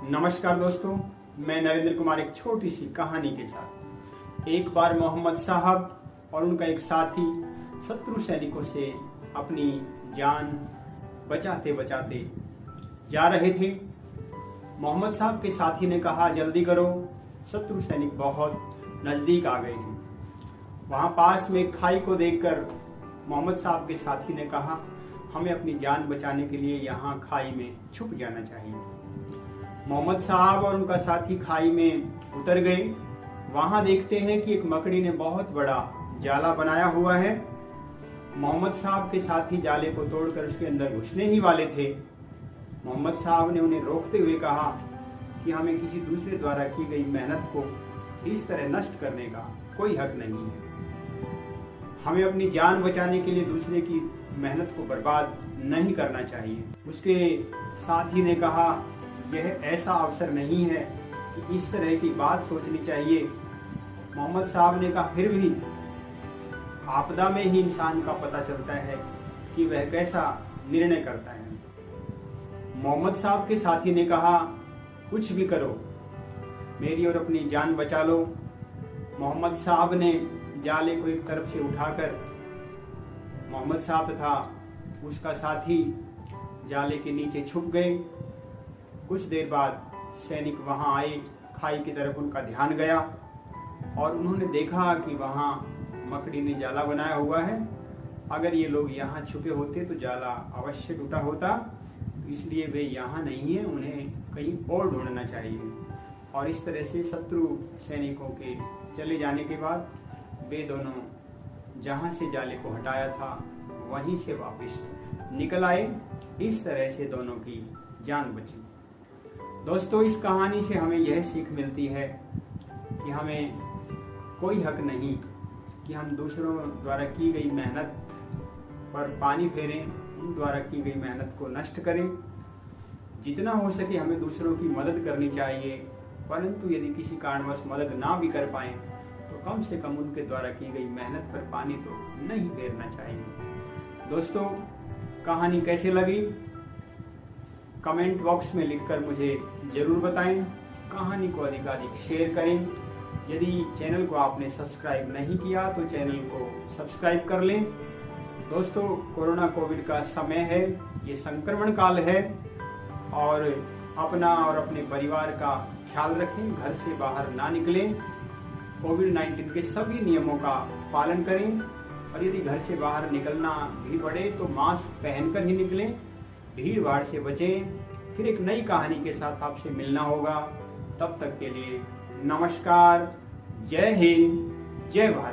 नमस्कार दोस्तों, मैं नरेंद्र कुमार एक छोटी सी कहानी के साथ। एक बार मोहम्मद साहब और उनका एक साथी शत्रु सैनिकों से अपनी जान बचाते बचाते जा रहे थे। मोहम्मद साहब के साथी ने कहा, जल्दी करो, शत्रु सैनिक बहुत नजदीक आ गए हैं। वहां पास में एक खाई को देखकर मोहम्मद साहब के साथी ने कहा, हमें अपनी जान बचाने के लिए यहाँ खाई में छुप जाना चाहिए। मोहम्मद साहब और उनका साथी खाई में उतर गए। वहां देखते हैं कि एक मकड़ी ने बहुत बड़ा जाला बनाया हुआ है। मोहम्मद साहब के साथी जाले को तोड़कर उसके अंदर घुसने ही वाले थे। मोहम्मद साहब ने उन्हें रोकते हुए कहा कि हमें किसी दूसरे द्वारा की गई मेहनत को इस तरह नष्ट करने का कोई हक नहीं है। हमें अपनी जान बचाने के लिए दूसरे की मेहनत को बर्बाद नहीं करना चाहिए। उसके साथी ने कहा, यह ऐसा अवसर नहीं है कि इस तरह की बात सोचनी चाहिए। मोहम्मद साहब ने कहा, फिर भी आपदा में ही इंसान का पता चलता है कि वह कैसा निर्णय करता है। मोहम्मद साहब के साथी ने कहा, कुछ भी करो, मेरी और अपनी जान बचा लो। मोहम्मद साहब ने जाले को एक तरफ से उठाकर मोहम्मद साहब तथा उसका साथी जाले के नीचे छुप गए। कुछ देर बाद सैनिक वहां आए। खाई की तरफ उनका ध्यान गया और उन्होंने देखा कि वहां मकड़ी ने जाला बनाया हुआ है। अगर ये लोग यहाँ छुपे होते तो जाला अवश्य टूटा होता, इसलिए वे यहाँ नहीं है, उन्हें कहीं और ढूंढना चाहिए। और इस तरह से शत्रु सैनिकों के चले जाने के बाद वे दोनों जहाँ से जाले को हटाया था वहीं से वापस निकल आए। इस तरह से दोनों की जान बची। दोस्तों, इस कहानी से हमें यह सीख मिलती है कि हमें कोई हक नहीं कि हम दूसरों द्वारा की गई मेहनत पर पानी फेरें, उन द्वारा की गई मेहनत को नष्ट करें। जितना हो सके हमें दूसरों की मदद करनी चाहिए, परंतु यदि किसी कारणवश मदद ना भी कर पाएं तो कम से कम उनके द्वारा की गई मेहनत पर पानी तो नहीं फेरना चाहिए। दोस्तों, कहानी कैसे लगी कमेंट बॉक्स में लिखकर मुझे जरूर बताएं। कहानी को अधिकाधिक शेयर करें। यदि चैनल को आपने सब्सक्राइब नहीं किया तो चैनल को सब्सक्राइब कर लें। दोस्तों, कोरोना कोविड का समय है, ये संक्रमण काल है और अपना और अपने परिवार का ख्याल रखें। घर से बाहर ना निकलें। कोविड-19 के सभी नियमों का पालन करें और यदि घर से बाहर निकलना भी पड़े तो मास्क पहनकर ही निकलें। भीड़ भाड़ से बचें। फिर एक नई कहानी के साथ आपसे मिलना होगा। तब तक के लिए नमस्कार। जय हिंद, जय भारत।